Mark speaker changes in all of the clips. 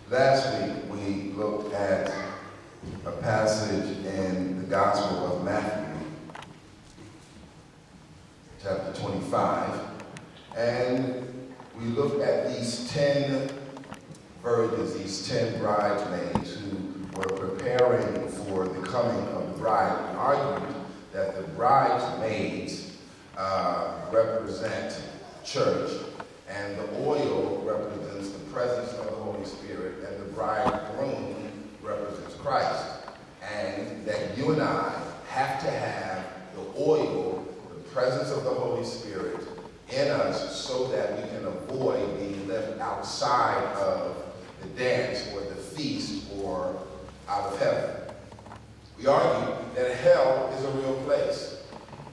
Speaker 1: Last week we looked at a passage in the Gospel of Matthew, chapter 25, and we looked at these 10 virgins, these 10 bridesmaids who were preparing for the coming of the bride. We argued that the bridesmaids represent church, and the oil represents the presence of the Holy Spirit, and the bridegroom represents Christ. And that you and I have to have the oil, the presence of the Holy Spirit in us so that we can avoid being left outside of the dance or the feast or out of heaven. We argue that hell is a real place.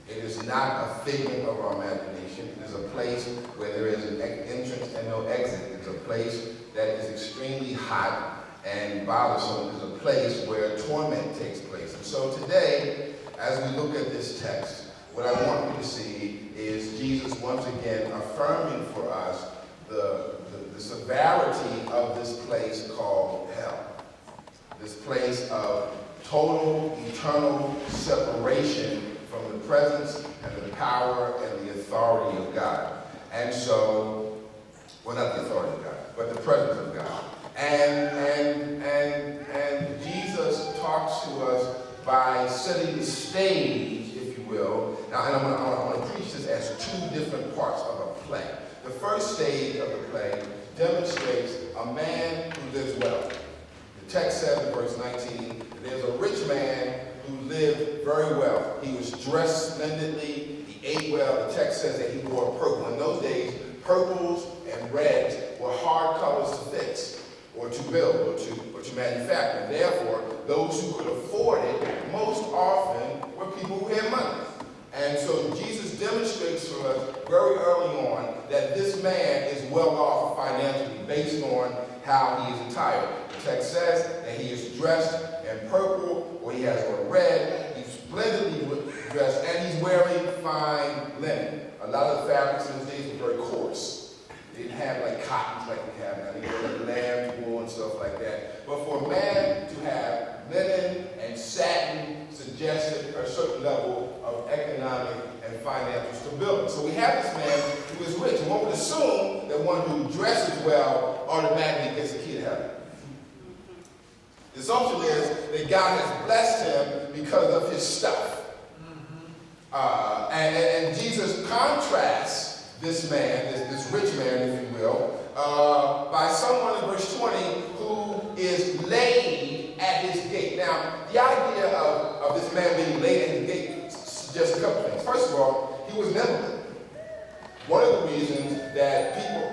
Speaker 1: It is not a figment of our imagination. It is a place where there is an entrance and no exit. It's a place that is extremely hot and bothersome. It's a place where torment takes place. And so today, as we look at this text, what I want you to see is Jesus once again affirming for us the severity of this place called hell. This place of total, eternal separation from the presence and the power and the authority of God. And so, well, not the authority of God, but the presence of God. And Jesus talks to us by setting the stage, if you will. Now, and I'm going to preach this as two different parts of a play. The first stage of the play demonstrates a man who lives well. The text says in verse 19, there's a rich man who lived very well. He was dressed splendidly. He ate well. The text says that he wore purple. In those days, purples and reds were hard colors to fix or to build or to manufacture. Therefore, those who could afford it most often were people who had money. And so Jesus demonstrates to us very early on that this man is well off financially based on how he is attired. The text says that he is dressed in purple, or he has on red. He's splendidly dressed, and he's wearing fine linen. A lot of the fabrics in those days were very coarse. They didn't have like cottons like we have now. They were like lamb's wool and stuff like that. But for a man to have linen and satin suggested a certain level of economic and financial stability. So we have this man who is rich, and one would assume that one who dresses well automatically gets a key to heaven. The assumption is that God has blessed him because of his stuff. And Jesus contrasts this man, this rich man, if you will, by someone in verse 20 who is laid at his gate. Now, the idea of this man being laid at his gate suggests a couple things. First of all, he was never good. One of the reasons that people